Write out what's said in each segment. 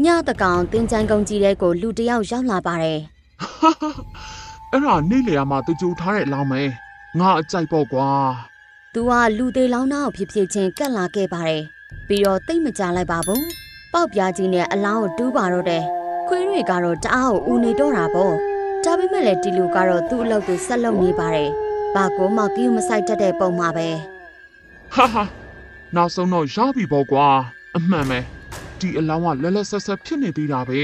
ညတကောင်တင်ချန်ကုန်ကြီးတဲ့ကိုလူတယောက်ရောက်လာပါတယ်အဲ့ဒါနေ့လေမှာသူကြိုထားတဲ့လောင်းမယ်ငါအကြိုက်ပေါ့ကွာသူကလူသေးလောင်းသားကိုဖြစ်ချင်းကတ်လာခဲ့ပါတယ်ပြီးတော့တိတ်မကြလိုက်ပါဘူးပေါက်ပြားကြီးနဲ့အလောင်းကိုတူးပါတော့တယ်ခွေးတွေကတော့တအားကိုဦးနေတော့တာပေါ့ဒါပေမဲ့လည်းဒီလူကတော့သူ့အလုပ်ကိုဆက်လုပ်နေပါတယ်ဘာကိုမှကီးမဆိုင်တတ်တဲ့ပုံမှာပဲဟာနောက်ဆုံးတော့ရပြီပေါ့ကွာအမှန်ပဲဒီအလောင်းကလက်လက်ဆက်ဆက်ဖြစ်နေသေးတာပဲ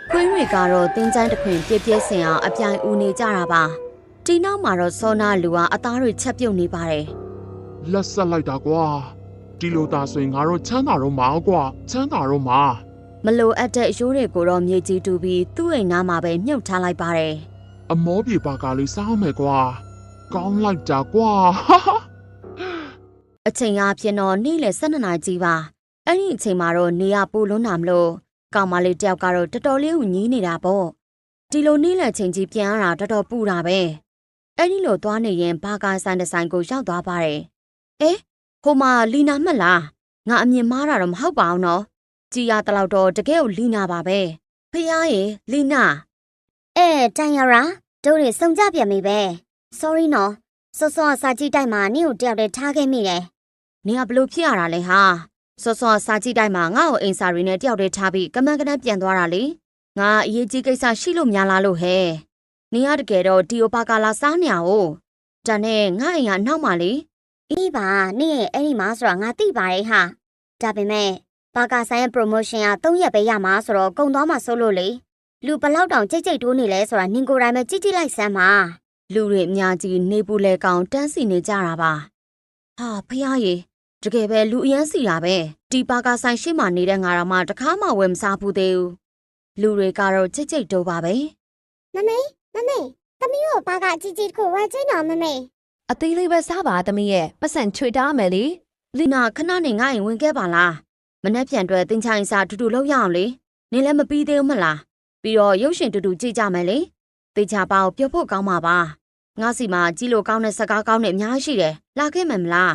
ခွေးတွေကတော့တင်းကျန်းတစ်ခွင်ပြည့်ပြည့်စင်အောင်အပြိုင်ဦးနေကြတာပါဒီနောက်မှာတော့စောနာလူကအသားတွေချက်ပြုတ်နေပါတယ်လက်ဆက်လိုက်တာကွာဒီလိုသားဆိုရင်ငါတို့ချမ်းသာတော့မှာကွာချမ်းသာတော့မှာမလိုအပ်တဲ့အရိုးတွေကိုတော့မြေကြီးတူပြီးသူ့အိမ်နားမှာပဲမြုပ်ထားလိုက်ပါတယ်အမောပြေပါကလေးစားမယ်ကွာကောင်းလိုက်တာကွာအချိန်အားဖြင့်တော့နေ့လယ်12နာရီကြီးပါအဲ့ဒီအချိန်မှာတော့နေရပူလွန်းတာမလို့ကောင်မလေးတယောက်ကတော့တော်တော်လေးကိုညည်းနေတာပေါ့ဒီလိုနေ့လယ်ချိန်ကြီးပြန်ရတာတော်တော်ပူတာပဲအဲ့ဒီလိုသွားနေရင်ဘာကာဆိုင်တစ်ဆိုင်ကိုရောက်သွားပါတယ်ဟိုမှာလီနာမှတ်လားငါအမြင်မှားတာတော့မဟုတ်ပါဘူးနော်ကြည်ရတလောက်တော့တကယ်ကိုလီနာပါပဲဖះရေလီနာတိုင်ရရာတို့တွေစုံကြပြန်ပြီပဲ sorry နော်စောစောစာကြည့်တိုက်မှာနင့်ကိုတယောက်တည်းထားခဲ့မိတယ်နင်ကဘလို့ဖြစ်ရတာလဲဟာစောစောစာကြည့်တိုက်မှာငါ့ကိုအိမ်စာရီနဲ့တယောက်တည်းထားပြီးကမန်းကနန်းပြန်သွားတာလေငါအရေးကြီးကိစ္စရှိလို့များလားလို့ဟဲ့နင်ကတကယ်တော့ဒီအိုပါကာလာစားနေအောင်တန်နဲ့ငါအိမ်ကအနောက်မှာလေအေးပါနင့်ရဲ့အဲ့ဒီမှာဆိုတာငါသိပါတယ်ဟာဒါပေမဲ့ဘာကာဆိုင်ရဲ့ promotion က3ရက်ပဲရမှာဆိုတော့ကုန်သွားမှာစိုးလို့လေလူဘလောက်တောင်ကြိတ်ကြိတ်တိုးနေလဲဆိုတာနင်ကိုယ်တိုင်ပဲကြည့်ကြည့်လိုက်စမ်းပါလူတွေအများကြီးနေပူလဲကောင်တန်းစီနေကြတာပါဟာဖះရေတကယ်ပဲလူအရန်စီတာပဲဒီပါကာဆိုင်ရှိမှနေတဲ့ငါတော့မှတခါမှဝယ်မစားဘူးသေးဘူးလူတွေကတော့ကြိတ်ကြိတ်တိုးပါပဲမမေသမီးတို့ဘာကာအကြီးကြီးကိုဝယ်ချင်းတော့မမေအသေးလေးပဲစားပါသမီးရဲ့ပတ်စံချွေတားမယ်လေလီနာခဏနေငါ့အိမ်ဝင်ခဲ့ပါလားမနှက်ပြန်တွဲတင်ချိုင်းစားတူတူလောက်ရအောင်လေနင်လည်းမပြီးသေးဘူးမလားပြီးတော့ရုပ်ရှင်တူတူကြည့်ကြမယ်လေတေချာပါကိုပြောဖို့ကောင်းမှာပါငါစီမှာကြည့်လို့ကောင်းတဲ့စကားကောင်းတဲ့အများကြီးရှိတယ်လာခဲ့မယ်မလား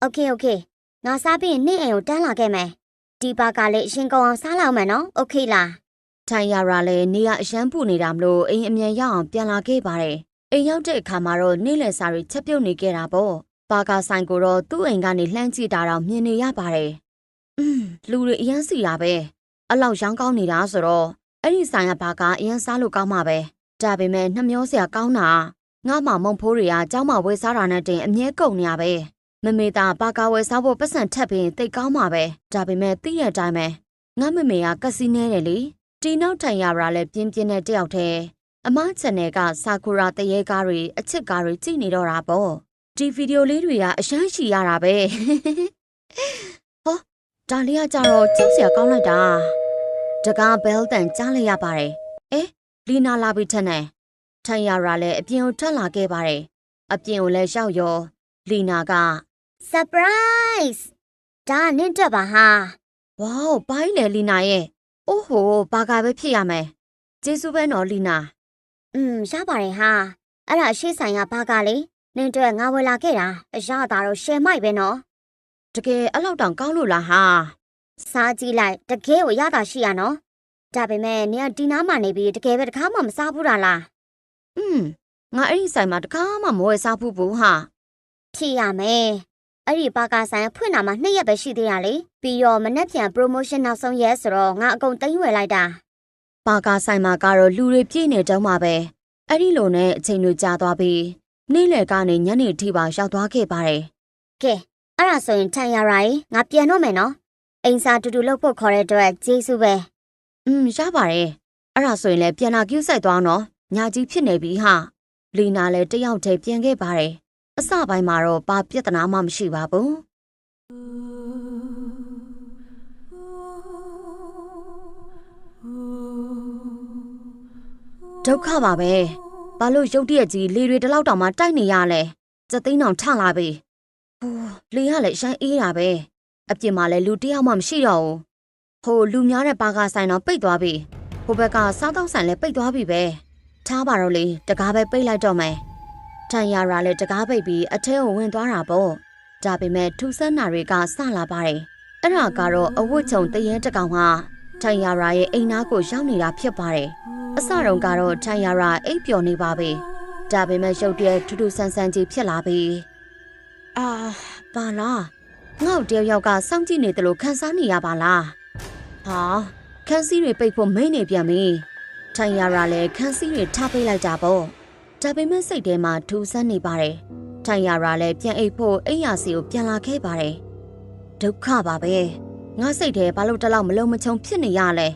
โอเคငါစားပြီးနေ့အိမ်ကိုတန်းလာခဲ့မယ်ဒီပါကလေးအရှင်ကောင်းအောင်စားလောက်မယ်နော်โอเคလားထိုင်ရရာလည်းနေရအရန်ပူနေတာမလို့အိမ်အမြန်ရောက်အောင်ပြန်လာခဲ့ပါတယ်အိမ်ရောက်တဲ့အခါမှာတော့နေ့လယ်စာတွေချက်ပြုတ်နေခဲ့တာပေါ့ပါကာဆိုင်ကိုတော့သူ့အိမ်ကနေလှမ်းကြည့်တာတော့မြင်နေရပါတယ်လူတွေအရန်စီတာပဲအလောက်ရောင်းကောင်းနေတာဆိုတော့အဲ့ဒီဆိုင်ကဘာကအရန်စားလို့ကောင်းမှာပဲဒါပေမဲ့နှမျောစရာကောင်းတာငါ့မှာမုံဖိုးတွေကကျောင်းမှာဝယ်စားတာနဲ့တင်အမြဲကုန်နေရပဲမမေသားဘာကာဝယ်စားဖို့ပတ်စံထက်ပြီးတိတ်ကောင်းမှာပဲဒါပေမဲ့သိတဲ့အတိုင်းပဲငါမမေကကစီနဲတယ်လေဒီနောက်ထိုင်ရတာလဲပြင်းပြင်းနဲ့တယောက်တည်းအမချန်နယ်ကဆာကူရာတရေကားတွေအချစ်ကားတွေကြည့်နေတော့တာပေါ့ဒီဗီဒီယိုလေးတွေကအရှမ်းရှိရတာပဲဟောဒါလေးကကြတော့ကြောက်စရာကောင်းလိုက်တာတကားဘဲလ်တန်ကြားလိုက်ရပါတယ်လီနာလာပြီထက်နဲ့ထိုင်ရတာလဲအပြင်ကိုထွက်လာခဲ့ပါတယ်အပြင်ကိုလဲရောက်ရောလီနာက surprise ဒါနင့်တက်ပါဟာဝေါဘိုင်းလေလီနာရဲ့အိုးဟိုဘာကပဲဖြစ်ရမယ်ကျေးဇူးပဲနော်လီနာရပါတယ်ဟာအဲ့ဒါရှေ့ဆိုင်ကဘာကလေနင့်အတွက်ငါဝယ်လာခဲ့တာအရသာတော့ရှယ်မိုက်ပဲနော်တကယ်အဲ့လောက်တောင်ကောင်းလို့လားဟာစားကြည့်လိုက်တကယ်ကိုရတာရှိရနော်ဒါပေမဲ့နင်ကဒီနားမှာနေပြီးတကယ်ပဲတခါမှမစားဘူးလားငါအဲ့ဒီဆိုင်မှာတခါမှမဝယ်စားဘူးဘူးဟာဖြစ်ရမယ်အဲ့ဒီပါကာဆိုင်ဖွင့်တာမှ2ရက်ပဲရှိသေးတာလေပြီးတော့မနေ့ပြန် promotion နောက်ဆုံးရက်ဆိုတော့ငါအကုန်သိမ်းဝယ်လိုက်တာပါကာဆိုင်မှာကတော့လူတွေပြည့်နေတော့မှပဲအဲ့ဒီလိုနဲ့အချိန်တွေကြာသွားပြီးနေ့လယ်ကနေညနေထိပါရောက်သွားခဲ့ပါတယ်ကဲအဲ့ဒါဆိုရင်ထိုင်ရရိုင်းငါပြန်တော့မယ်နော်အိမ်စာတူတူလုပ်ဖို့ခေါ်တဲ့အတွက်ကျေးဇူးပဲရပါတယ်အဲ့ဒါဆိုရင်လည်းပြန်လာကျူးဆိုင်သွားနော်ညာကြီးဖြစ်နေပြီဟာလီနာလည်းတယောက်တည်းပြန်ခဲ့ပါတယ်အစပိုင်းမှာတော့ဘာပြဿနာမှမရှိပါဘူးဒုက္ခပါပဲဘာလို့ရုတ်တရက်ကြီးလေတွေတလောက်တောင်မှတိုက်နေရလဲစက်သိန်းတောင်ထလာပြီလေကလည်းရှမ်းအေးတာပဲအပြင်မှာလည်းလူတယောက်မှမရှိတော့ဘူးလူများတဲ့ပါကာဆိုင်တော့ပိတ်သွားပြီဟိုဘက်ကစားတောက်ဆိုင်လည်းပိတ်သွားပြီပဲထားပါတော့လေတကားပဲပိတ်လိုက်တော့မယ်ထိုင်ရရာလည်းတကားပိတ်ပြီးအထဲကိုဝင်သွားတာပေါ့ဒါပေမဲ့ထူဆန်းနာတွေကစလာပါတယ်အဲ့ဒါကတော့အဝတ်ချုံတရဲတကောင်က ထိုင်ယာရာရဲ့အိမ်နာကိုရောက်နေတာဖြစ်ပါတယ်အစတုန်းကတော့ထိုင်ယာရာအိပ်ပျော်နေပါပဲဒါပေမဲ့ရုတ်တရက်ထူးထူးဆန်းဆန်းကြီးဖြစ်လာပြီအာပါလားငေါ့တယောက်ကစောင့်ကြည့်နေတယ်လို့ခန်းစားနေရပါလားဟာခန်းစည်းတွေပိတ်ဖို့မိတ်နေပြန်ပြီထိုင်ယာရာလည်းခန်းစည်းတွေထားပိတ်လိုက်တာပေါ့ဒါပေမဲ့စိတ်ထဲမှာထူဆန်းနေပါတယ်ထိုင်ယာရာလည်းပြန်အိပ်ဖို့အိမ်ယာစီကိုပြန်လာခဲ့ပါတယ်ဒုက္ခပါပဲငါစိတ်ထဲဘာလို့တလောက်မလုံးမချုံဖြစ်နေရလဲ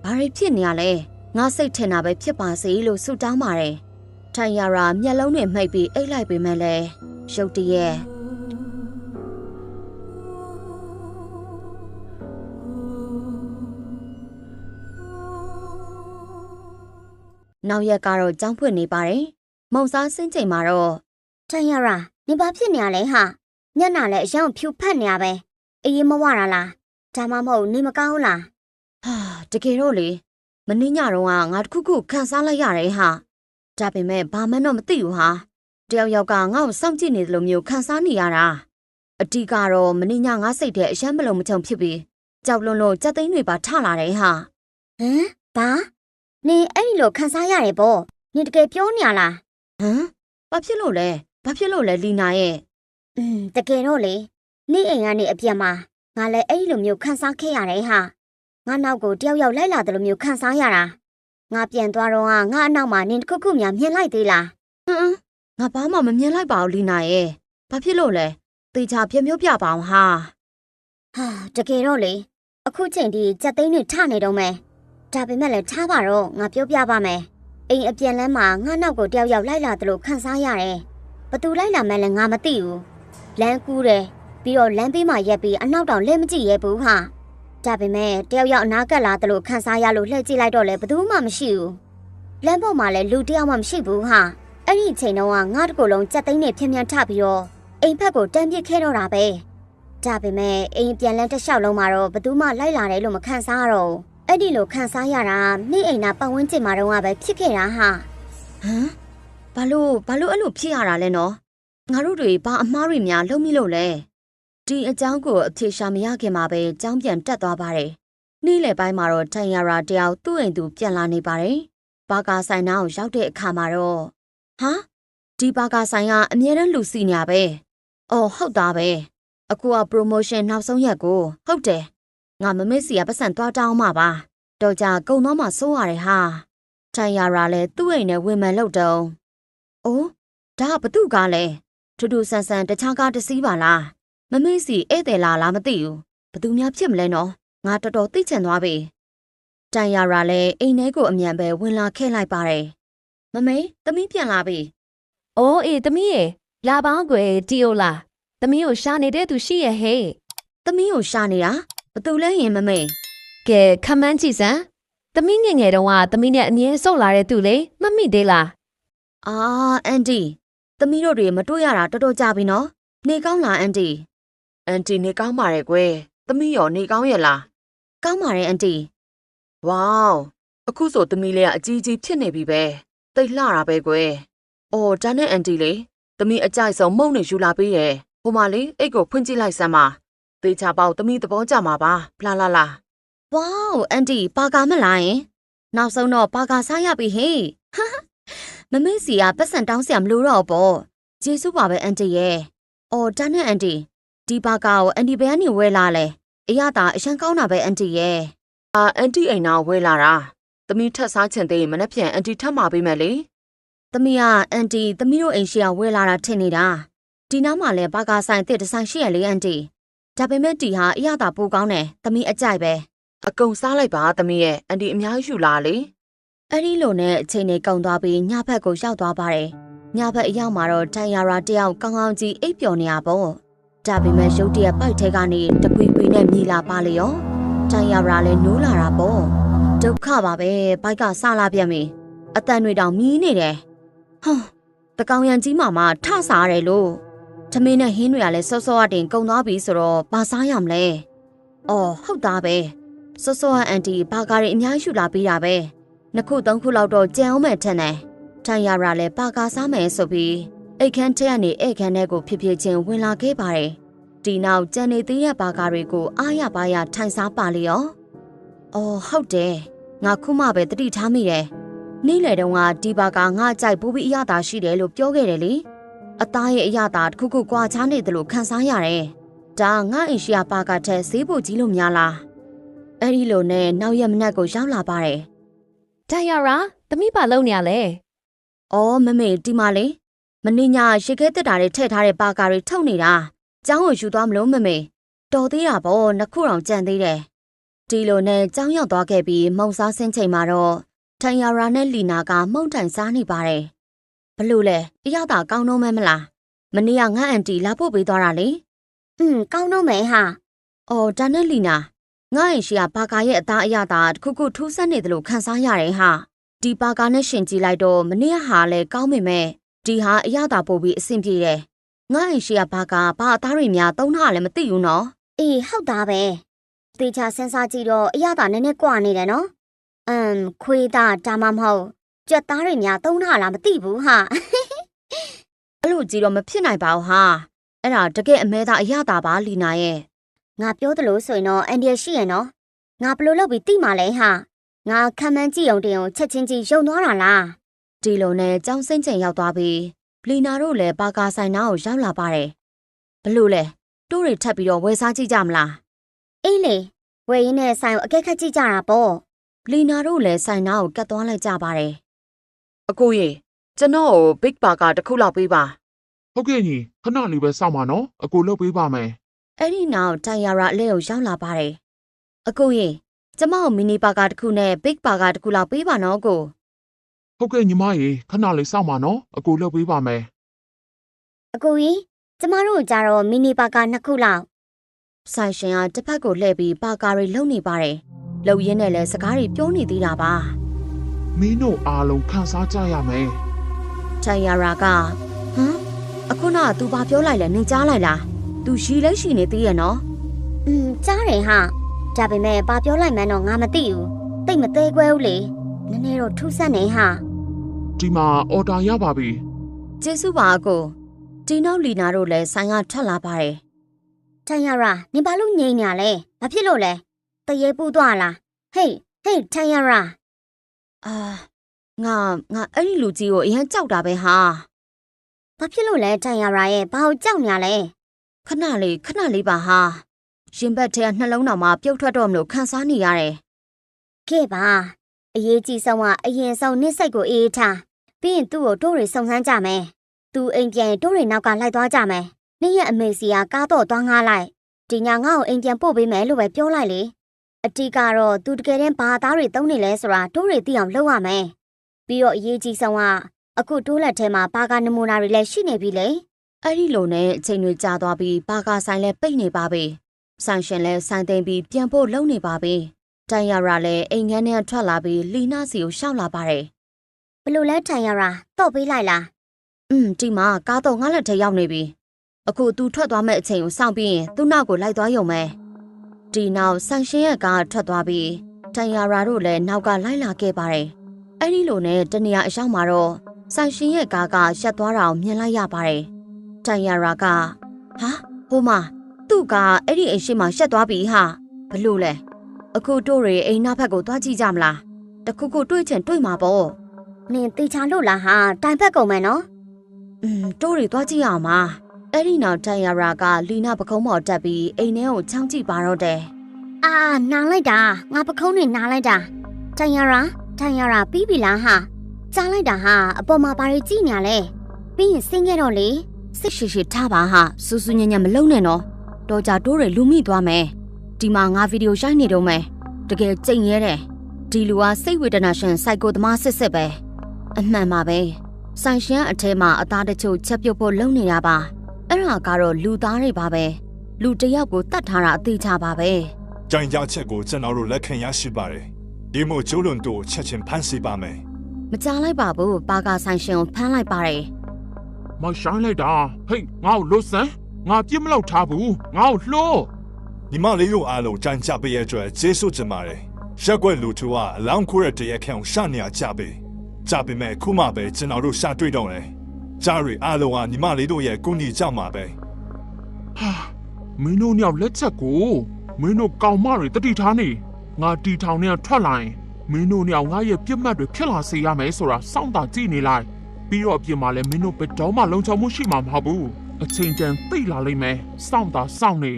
ဘာတွေဖြစ်နေရလဲငါစိတ်ထင်တာပဲဖြစ်ပါစေလို့ဆုတောင်းပါတယ်ထိုင်ယာရာမျက်လုံးနဲ့မှိတ်ပြီးအိတ်လိုက်ပေမဲ့လည်းရုတ်တရက်နောက်ရက်ကတော့ကြောင်းဖွင့်နေပါတယ်မုံစားစင်းချိန်မှာတော့ထိုင်ယာရာနေဘာဖြစ်နေရလဲဟာညနာလည်းအယောင်ဖြူဖက်နေရပဲအေးမဝရလားဒါမှမဟုတ်နေမကောင်းလားဟာတကယ်တော့လေမင်းညတော့ငါတခုခုခန်းစားလိုက်ရတယ်ဟာဒါပေမဲ့ဘာမှတော့မသိဘူးဟာတယောက်ကငါ့ကိုစောင့်ကြည့်နေတယ်လို့မျိုးခန်းစားနေရတာအတီးကတော့မင်းညငါစိတ်ထဲအယမ်းမလုံးမချုံဖြစ်ပြီးကြောက်လွန်းလို့ကြက်သိန်းတွေပါထလာတယ်ဟာဟမ်ဘာနေအဲ့ဒီလိုခန်းစားရတယ်ပေါ့နေတကယ်ပြောနေရလားဟမ်ဘာဖြစ်လို့လဲလီနာရဲ့တကယ်တော့လေနေအိမ်ကနေအပြတ်မှာငါလည်းအဲ့ဒီလိုမျိုးခန်းစားခဲ့ရတယ်ဟာငါနောက်ကိုတယောက်လိုက်လာတယ်လို့မျိုးခန်းစားရတာငါပြန်သွားတော့ငါအနောက်မှာနင်တခုခုများမြင်လိုက်သေးလားငါဘာမှမမြင်လိုက်ပါဘူးလီနာရဲ့ဘာဖြစ်လို့လဲတေချာပြမျိုးပြပါအောင်ဟာတကယ်တော့လေအခုချိန်ဒီကြက်သိန်းတွေထနေတော့မယ်ဒါပေမဲ့လည်းထားပါတော့ငါပြောပြပါမယ်အိမ်အပြန်လမ်းမှာငါနောက်ကိုတယောက်လိုက်လာတယ်လို့ခန်းစားရတယ်ဘသူလိုက်လာမှလည်းငါမသိဘူးလမ်းကူးတယ်ပြီးတော့လမ်းဘေးမှာရက်ပြီးအနောက်တောင်လဲမကြည့်ရဲဘူးဟာဒါပေမဲ့တယောက်အနားကပ်လာတယ်လို့ခန်းစားရလို့လှည့်ကြည့်လိုက်တော့လည်းဘသူမှမရှိဘူးလမ်းပေါ်မှာလည်းလူတယောက်မှမရှိဘူးဟာအဲ့ဒီချိန်တော့ငါတကူလုံးကြက်သိန်းနဲ့ဖြင်းဖြန်းထပြီးတော့အိမ်ဖက်ကိုတန်းပစ်ခဲ့တော့တာပဲဒါပေမဲ့အိမ်ပြန်လန်းတစ်လျှောက်လုံးမှာတော့ဘသူမှလိုက်လာတယ်လို့မခန်းစားတော့အဲ့ဒီလိုခန်းစားရတာနေအိမ်နာပတ်ဝန်းကျင်မှာတော့ပဲဖြစ်ခဲ့တာဟာဘာလို့အဲ့လိုဖြစ်ရတာလဲနော်ငါတို့တွေဘာအမားတွေများလုံးမိလို့လဲဒီအကြောင်းကိုအဖြေရှာမရခင်မှာပဲကြောင်းပြန်တက်သွားပါတယ်နေ့လယ်ပိုင်းမှာတော့ထိုင်ယာရာတယောက်သူ့အိမ်သူပြန်လာနေပါတယ်ဘာကာဆိုင်နာကိုရောက်တဲ့အခါမှာတော့ဟာဒီဘာကာဆိုင်ကအမြဲတမ်းလူစီနေရပဲအော်ဟုတ်သားပဲအခုက promotion နောက်ဆုံးရက်ကိုဟုတ်တယ်ငါမမေ့စီကပတ်စံသွားတောင်းမှာပါတော့ကြကုံတော့မှစိုးရတယ်ဟာထိုင်ယာရာလည်းသူ့အိမ်နဲ့ဝင်မှန်လို့တုံးအိုးဒါကဘသူကလဲထူးထူးဆန်းဆန်းတခြားကားတစ်စီးပါလားမမေ့စီဧည့်သည်လားမသိဘူးဘသူများဖြစ်မလဲနော်ငါတော်တော်သိချင်သွားပြီတိုင်ယာရာလည်းအိမ်ထဲကိုအမြန်ပဲဝင်လာခဲ့လိုက်ပါတယ်မမေသမီးပြန်လာပြီအိုးအေးသမီးရေလာပေါင်းကွယ်တီယိုလာသမီးကိုရှာနေတဲ့သူရှိရဲ့ဟဲ့သမီးကိုရှာနေတာဘသူလဲရင်မမေကဲခမန်းကြည့်စမ်းသမီးငယ်ငယ်တုန်းကသမီးနဲ့အမြဲဆုတ်လာတဲ့သူလေမမိသေးလားအာအန်တီသမီးတို့တွေမတွေ့ရတာတော်တော်ကြာပြီနော်နေကောင်းလားအန်တီနေကောင်းပါတယ်ကွယ်သမီးရောနေကောင်းရဲ့လားကောင်းပါတယ်အန်တီဝေါအခုဆိုသမီးလေးကအကြီးကြီးဖြစ်နေပြီပဲတိတ်လှတာပဲကွယ်အော်ဒါနဲ့အန်တီလေသမီးအကြိုက်ဆုံးမုံနေယူလာပေးရဲ့ဟိုမလေးအိတ်ကိုဖွင့်ကြည့်လိုက်စမ်းပါသေချာပေါက်သမီးသဘောကျမှာပါဖလာလာဝေါအန်တီပါကာမလားယင်နောက်ဆုံးတော့ပါကာစားရပြီဟေးမမေ့စီကပတ်စံတောင်းစရာမလိုတော့ပေါ့ကျေးဇူးပါပဲအန်တီရဲ့အော်ဒါနဲ့အန်တီဒီပါကာကိုအန်တီဘယ်ကနေဝဲလာလဲအရသာအရန်ကောင်းတာပဲအန်တီရဲ့အန်တီအိမ်နာဝဲလာတာသမီးထက်စားချင်သေးရင်မနှက်ပြန်အန်တီထပ်မှာပေးမယ်လေသမီးကအန်တီသမီးတို့အိမ်ရှိကဝဲလာတာထင်နေတာဒီနားမှာလဲပါကာဆိုင်တစ်ဆိုင်ရှိရလေအန်တီဒါပေမဲ့တီဟာအရသာပိုကောင်းတယ်သမီးအကြိုက်ပဲအကုန်စားလိုက်ပါသမီးရဲ့အန်တီအများကြီးယူလာလေအဲ့ဒီလိုနဲ့အချိန်နေကုန်သွားပြီးညဘက်ကိုရောက်သွားပါတယ်ညဘက်အရောက်မှာတော့တိုင်ယာရာတယောက်ကောင်းကောင်းကြီးအိပ်ပျော်နေရပေါ့ဒါပေမဲ့ရုတ်တရက်ပိုက်ထဲကနေတကွီကွီနဲ့မြည်လာပါလေရောတိုင်ယာရာလည်းနိုးလာတာပေါ့ဒုက္ခပါပဲဘိုက်ကဆလာပြန်ပြီအတန်တွေတောင်မြည်နေတယ်တကောင်ရန်ကြီးမထစားရတယ်လို့သမင်းနဲ့ဟင်းတွေကလည်းစောစောတင်ကုန်သွားပြီဆိုတော့ဘာစားရမလဲအော်ဟုတ်သားပဲစောစောအန်တီဘာကားတွေအများကြီးယူလာပေးတာပဲနှစ်ခုသုံးခုလောက်တော့ကြံအောင်မဲ့ထင်တယ်ထိုင်ယာရာလည်းပါကာစားမယ်ဆိုပြီးအိတ်ခမ်းထဲကနေဧည့်ခမ်းထဲကိုဖြစ်ဖြစ်ချင်းဝင်လာခဲ့ပါတယ်ဒီနောက်ကြံနေသေးတဲ့ပါကားတွေကိုအားရပါရထိုင်စားပါလေရော အော်ဟုတ်တယ်ငါခုမှပဲတတိထားမိတယ်နေ့လေတုန်းကဒီဘာကငါကြိုက်ပိုးပြီးအရသာရှိတယ်လို့ပြောခဲ့တယ်လေအသားရဲ့အရသာတစ်ခုခုကွာခြားနေတယ်လို့ခံစားရတယ်ဒါငါအိမ်ရှိယာပါကထက်ဈေးပိုကြီးလို့များလားအဲ့ဒီလိုနဲ့နောက်ရက်မနက်ကိုရောက်လာပါတယ် တန်ရရာသမီးပါလုံနေရလဲ အော်မမေဒီမလေးမင်းညာရေခဲတက်တာတွေထည့်ထားတဲ့ပါကာတွေထုတ်နေတာကျောင်းကိုယူသွားမလို့မမေတော်သေးတာပေါ့နှစ်ခုတောင်ကြံသေးတယ်ဒီလိုနဲ့ကျောင်းရောက်သွားခဲ့ပြီးမုံစားဆင်းချိန်မှာတော့ထန်ယာရာနဲ့လီနာကမှုန့်တိုင်စားနေပါတယ်ဘလို့လဲအရသာကောင်းတော့မဲမလားမနေ့ကငါအန်တီလာပို့ပေးသွားတာလေကောင်းတော့မယ်ဟာ အော်ဒါနဲ့လီနာငါ့ရင်ရှိကဘာကာရဲ့အသားအရသာတစ်ခုခုထူးဆန်းနေတယ်လို့ခံစားရတယ်ဟာဒီဘာကာနဲ့ရှင်ကြည့်လိုက်တော့မနေ့ကဟာလည်းကောင်းပေမဲ့ဒီဟာအရသာပို့ပြီးအဆင်ပြေတယ်ငါ့ရင်ရှိကဘာကာဘာအသားတွေများသုံးတာလည်းမသိဘူးနော်အေးဟုတ်တာပဲတေချာစဉ်းစားကြည့်တော့အရသာနည်းနည်းကွာနေတယ်နော်ခွေးသားဒါမှမဟုတ်ကြက်သားတွေများသုံးတာလားမသိဘူးဟာအဲ့လိုကြည့်တော့မဖြစ်နိုင်ပါဘူးဟာအဲ့ဒါတကယ်အမဲသားအရသာပါလီနာရဲ့ငါပြောသလိုဆိုရင်တော့အန်ဒီရရှိရနော်ငါဘလို့လုပ်ပြီးသိမှလဲဟာငါခံမှန်းကြည့်အောင်တင်အောင်ချက်ချင်းကြီးယုံသွားတာလားဒီလိုနဲ့ကြောင်းစိမ့်ချိန်ရောက်သွားပြီးလီနာတို့လည်းပါကာဆိုင်နာကိုရောက်လာပါတယ်ဘလို့လဲတိုးတွေထပ်ပြီးတော့ဝယ်စားကြည့်ကြမလားအေးလေဝယ်ရင်းနဲ့ဆိုင်ကိုအကဲခတ်ကြည့်ကြတာပေါ့လီနာတို့လည်းဆိုင်နာကိုကတ်သွားလိုက်ကြပါတယ်အကိုရေကျွန်တော်ကို Big Burger တစ်ခုလောက်ပေးပါဟုတ်ကဲ့ညီခဏလေးပဲစောင့်ပါနော်အကိုလုပ်ပေးပါမယ်အဲ့ဒီနောက်တိုင်ယာရာအလဲကိုရောက်လာပါတယ်အကိုရေကျမကိုမီနီဘာဂါတစ်ခုနဲ့ Big Burger တစ်ခုလောက်ပေးပါနော်ကိုဟုတ်ကဲ့ညီမရေခဏလေးစောင့်ပါနော်အကိုလုပ်ပေးပါမယ်အကိုကြီးကျမတို့ကြတော့မီနီဘာဂါ2ခုလောက်ဆိုင်ရှင်ကတစ်ဖက်ကိုလှည့်ပြီးဘာဂါတွေလုံနေပါတယ်လုံရင်းနဲ့လည်းစကားတွေပြောနေသေးတာပါမင်းတို့အားလုံးခံစားကြရမယ်တိုင်ယာရာကအခုနက तू ဘာပြောလိုက်လဲနင်ကြားလိုက်လား तू ရှိလဲရှိနေသေးရဲ့နော်ကြားတယ်ဟာဒါပေမဲ့ဘာပြောလိုက်မှန်းတော့ငါမသိဘူးတိတ်မသေးခွဲဘူးလေနည်းနည်းတော့ထူးဆန်းနေဟာဒီမှာအော်ဒါရပါပြီကျေးဇူးပါအကိုဒီနောက်လီနာတို့လည်းဆိုင်ကထွက်လာပါတယ်တိုင်ယာရာနင်ဘာလို့ငြိမ်နေရလဲဘာဖြစ်လို့လဲတရေပူသွားလားဟေးတိုင်ယာရာငါအဲ့ဒီလူကြီးကိုအရင်ကြောက်တာပဲဟာဘာဖြစ်လို့လဲတိုင်ယာရာရဲ့ဘာကိုကြောက်နေရလဲခဏလေးပါဟာရင်ဘတ်ထဲကနှလုံးတော်မှာပြုတ်ထွက်တော့မလို့ခံစားနေရတယ်ခဲ့ပါအရေးကြီးဆုံးကအရင်ဆုံးနစ်စိတ်ကိုအေးထားပြီးရင်သူ့ကိုတိုးတွေစုံစမ်းကြမယ်သူအိမ်ပြန်တိုးတွေနောက်ကလိုက်သွားကြမယ်နေ့ရက်အမေစီကကားတော့သွားငားလိုက်ဒီညငါ့ကိုအိမ်ပြန်ပို့ပေးမယ်လို့ပဲပြောလိုက်လေအတီးကတော့သူတကယ်တမ်းဘာသားတွေသုံးနေလဲဆိုတာတိုးတွေသိအောင်လုပ်ရမယ်ပြီးတော့အရေးကြီးဆုံးကအခုတိုးလက်ထဲမှာဘာကနမူနာတွေလည်းရှိနေပြီလေအဲ့ဒီလိုနဲ့အချိန်တွေကြာသွားပြီးဘာကဆိုင်လည်းပိတ်နေပါပြီဆိုင်ရှင်လည်းဆိုင်သိမ်းပြီးပြန်ဖို့လုပ်နေပါပြီတိုင်ယာရာလည်းအိမ်ငန်းထဲထွက်လာပြီးလီနာစီကိုရှောက်လာပါတယ်ဘလို့လဲတိုင်ယာရာတော့ပေးလိုက်လားဒီမှာကားတော့ငါလက်ထဲရောက်နေပြီအခု तू ထွက်သွားမဲ့အချိန်ကိုစောင့်ပြီးရင်သူ့နောက်ကိုလိုက်သွားရုံပဲဒီနောက်ဆိုင်ရှင်ရဲ့ကားထွက်သွားပြီးတိုင်ယာရာတို့လည်းနောက်ကလိုက်လာခဲ့ပါတယ်အဲ့ဒီလိုနဲ့တနေရာအရောက်မှာတော့ဆိုင်ရှင်ရဲ့ကားကရပ်သွားတာကိုမြင်လိုက်ရပါတယ်တိုင်ယာရာကဟိုမှာသူ့ကအဲ့ဒီအိမ်ရှိမှရှက်သွားပြီဟာဘလို့လဲအခုတို့တွေအိမ်နောက်ဘက်ကိုသွားကြည့်ကြမလားတခုခုတွေးချင်တွေးမှာပေါ့နင်တေချာလို့လားဟာတိုင်ဖက်ကုန်မယ်နော်တို့တွေသွားကြည့်အောင်ပါအဲ့ဒီနောက်တိုင်ယာရာကလီနာပကုံးပေါ်တက်ပြီးအိမ်ထဲကိုချောင်းကြည့်ပါတော့တယ်နားလိုက်တာငါပကုံးနဲ့နားလိုက်တာတိုင်ယာရာပြီးပြီလားဟာကြားလိုက်တာဟာအပေါ်မှာဘာတွေကြည့်ညာလဲပြီးရင်ဆင်းခဲ့တော့လေစိတ်ရှိထားပါဟာစူးစူးညံ့ညံ့မလုံးနဲ့နော်တော့ကြတိုးတွေလူမိသွားမယ်ဒီမှာငါဗီဒီယိုရိုက်နေတော့မယ်တကယ်ကြိမ်ရဲတယ်ဒီလူကစိတ်ဝေဒနာရှင်စိုက်ကိုသမားစစ်ပဲအမှန်ပါပဲဆိုင်ရှင်အထဲမှာအသားတချို့ချက်ပြုတ်ဖို့လုပ်နေတာပါအဲ့ဒါကတော့လူသားတွေပါပဲလူတယောက်ကိုတတ်ထားတာအသေးချပါပဲကြိုင်ကြချက်ကိုကျွန်တော်တို့လက်ခံရရှိပါတယ်ဒီမို့ကျိုးလွန်တို့ချက်ချင်းဖမ်းဆီးပါမယ်မကြားလိုက်ပါဘူးပါကာဆိုင်ရှင်ကိုဖမ်းလိုက်ပါတယ်မဆိုင်လိုက်တာဟေးငါ့ကိုလွတ်စမ်းငါပြစ်မလောက်ထားဘူးငါ့ကိုလှိုးညီမလေးတို့အားလုံးကြံကြပေးရတဲ့ကျေးဇူးတင်ပါတယ်ရက်ွက်လူတူကအလောင်းခိုးရတဲ့ရခံကိုရှာနေရကြပေးကြပေမဲ့ခုမှပဲကျွန်တော်တို့ရှာတွေ့တော့တယ်ကြားရီအားလုံးကညီမလေးတို့ရဲ့ကုညီကြမှာပဲမင်းတို့ညောက်လက်ချက်ကိုမင်းတို့ကောင်မတွေတတိထားနေ ငါတီထောင်နဲ့ထွက်လာရင်မင်းတို့နဲ့ငါရဲ့ပြစ်မှတ်တွေဖြစ်လာစေရမယ်ဆိုတာစောင့်တာကြည့်နေလိုက်ပြီးတော့အပြင်မှာလည်းမင်းတို့ဘယ်တော့မှလုံခြုံမှုရှိမှာမဟုတ်ဘူးအချိန်တန်သိလာလိမ့်မယ်စောင့်တာစောင့်နေ